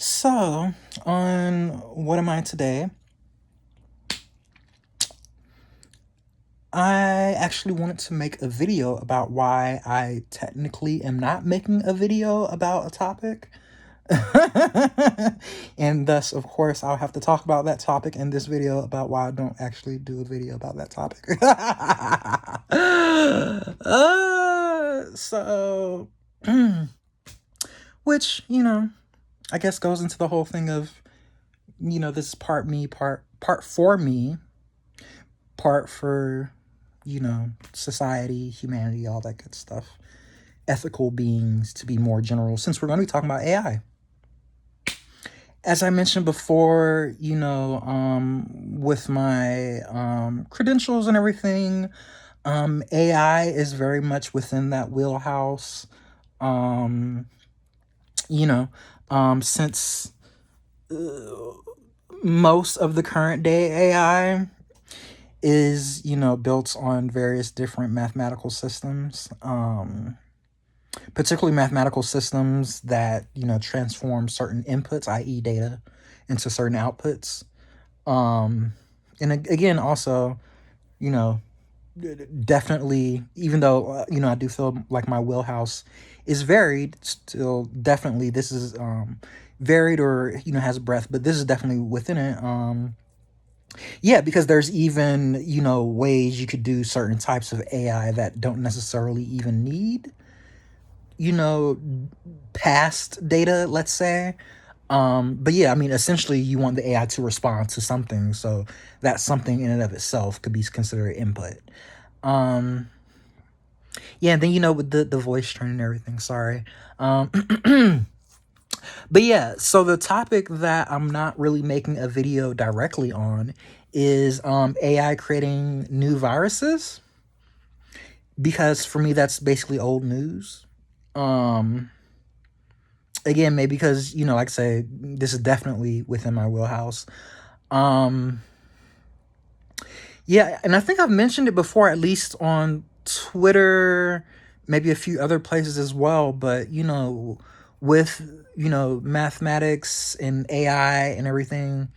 So, on What Am I Today, I actually wanted to make a video about why I technically am not making a video about a topic. And thus, of course, I'll have to talk about that topic in this video about why I don't actually do a video about that topic. So, which, I guess goes into the whole thing of, this is part me, part for me, part for, society, humanity, all that good stuff. Ethical beings, to be more general, since we're going to be talking about AI. As I mentioned before, with my credentials and everything, AI is very much within that wheelhouse. Since most of the current day AI is, built on various different mathematical systems, particularly mathematical systems that, transform certain inputs, i.e. data, into certain outputs. And again, also, you know, definitely, even though, I do feel like my wheelhouse is varied, still definitely this is varied, or, has breadth, but this is definitely within it. Yeah, because there's even, ways you could do certain types of AI that don't necessarily even need, you know, past data, let's say. But yeah, I mean, essentially you want the AI to respond to something. So that something in and of itself could be considered input. Yeah, and then, with the voice training and everything, sorry. But yeah, so the topic that I'm not really making a video directly on is AI creating new viruses, because for me that's basically old news. Again, maybe because, like I say, this is definitely within my wheelhouse. Yeah, and I think I've mentioned it before, at least on Twitter, maybe a few other places as well, but with mathematics and AI and everything,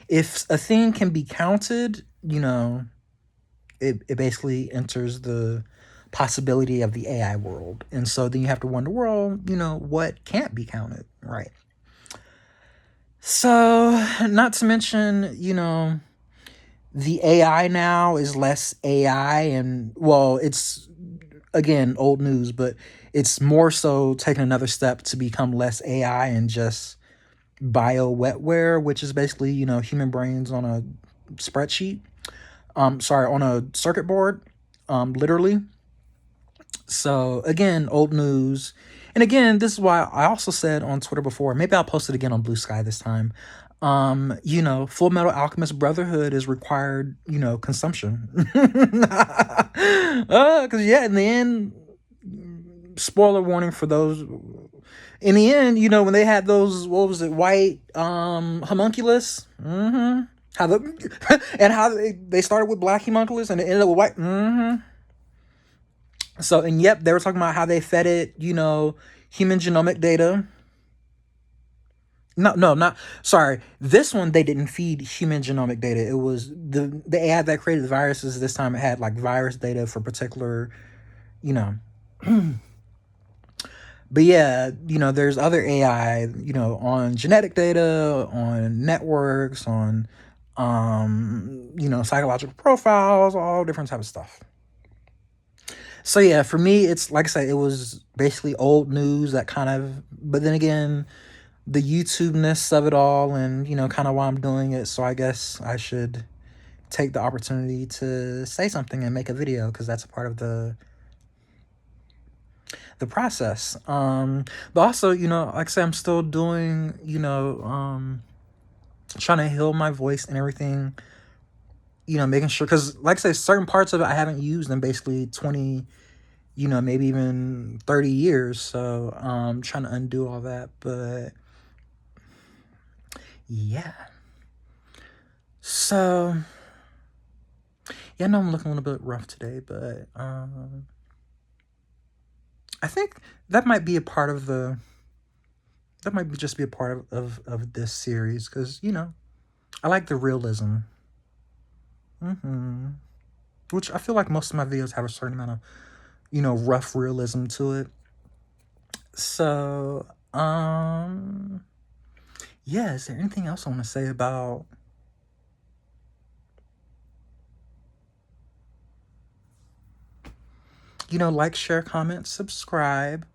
if a thing can be counted, it basically enters the possibility of the AI world. And so then you have to wonder, well, what can't be counted, right? So, not to mention, the AI now is less AI, and, well, it's, again, old news, but it's more so taking another step to become less AI and just bio wetware, which is basically, human brains on a spreadsheet. Sorry, on a circuit board, literally. So again, old news. And again, this is why I also said on Twitter before, maybe I'll post it again on Blue Sky this time. Full Metal Alchemist Brotherhood is required, consumption. Because yeah, in the end, spoiler warning for those. In the end, when they had those, what was it, white homunculus? How the and how they started with black homunculus and it ended up with white. So, and yep, they were talking about how they fed it, human genomic data. No, not sorry. This one they didn't feed human genomic data. It was the AI that created the viruses. This time it had like virus data for particular, you know. But yeah, there's other AI, on genetic data, on networks, on psychological profiles, all different types of stuff. So yeah, for me, it's like I said, it was basically old news that kind of, but then again, the YouTube-ness of it all, and kind of why I'm doing it. So I guess I should take the opportunity to say something and make a video, because that's a part of the process. But also, like I said, I'm still doing, trying to heal my voice and everything. Making sure, because like I said, certain parts of it I haven't used in basically 20, maybe even 30 years. So trying to undo all that. But yeah. So yeah, I know I'm looking a little bit rough today, but I think that might be a part of the that might just be a part of this series, because, you know, I like the realism. hmm Which I feel like most of my videos have a certain amount of, you know, rough realism to it. So, yeah, is there anything else I want to say about, you know, like, share, comment, subscribe?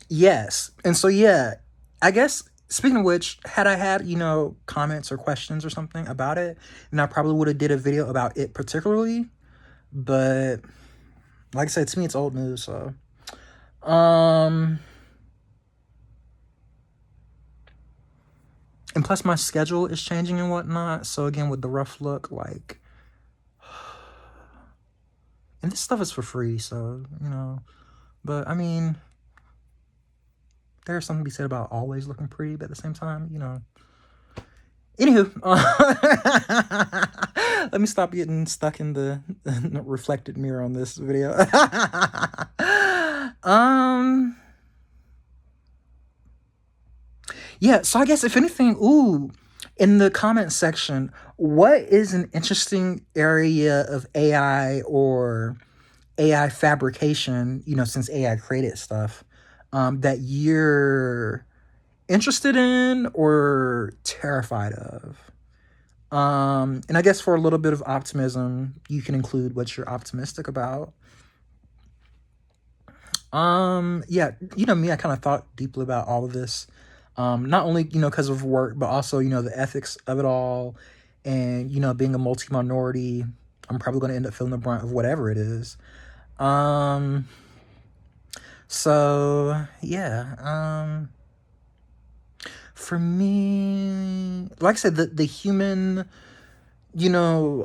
Yes. And so, yeah, I guess, speaking of which, had I had, you know, comments or questions or something about it, then I probably would have did a video about it particularly. But like I said, to me, it's old news. So, and plus my schedule is changing and whatnot. So again, with the rough look, like, and this stuff is for free. So, you know, but I mean, there's something to be said about always looking pretty, but at the same time, you know. Anywho, let me stop getting stuck in the reflected mirror on this video. Yeah, so I guess if anything, in the comment section, what is an interesting area of AI or AI fabrication, you know, since AI created stuff, that you're interested in or terrified of? And I guess for a little bit of optimism, you can include what you're optimistic about. Yeah, you know me, I kind of thought deeply about all of this. Not only, you know, because of work, but also, you know, the ethics of it all. And, you know, being a multi-minority, I'm probably going to end up feeling the brunt of whatever it is. So yeah, for me, like I said, the human, you know,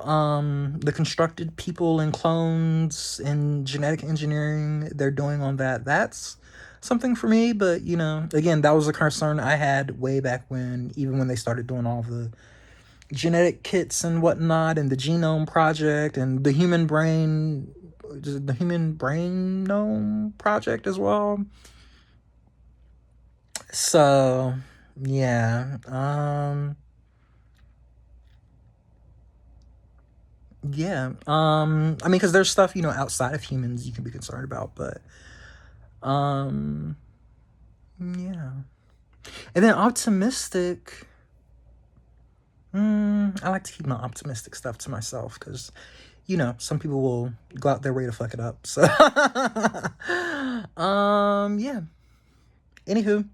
the constructed people and clones and genetic engineering they're doing on that's something for me. But, you know, again, that was a concern I had way back when, even when they started doing all the genetic kits and whatnot, and the genome project, and the human brainome project as well. So yeah, yeah. I mean, because there's stuff, you know, outside of humans you can be concerned about, but yeah. And then optimistic. I like to keep my optimistic stuff to myself, because, you know, some people will go out their way to fuck it up. So, yeah. Anywho,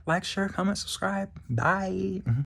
like, share, comment, subscribe. Bye.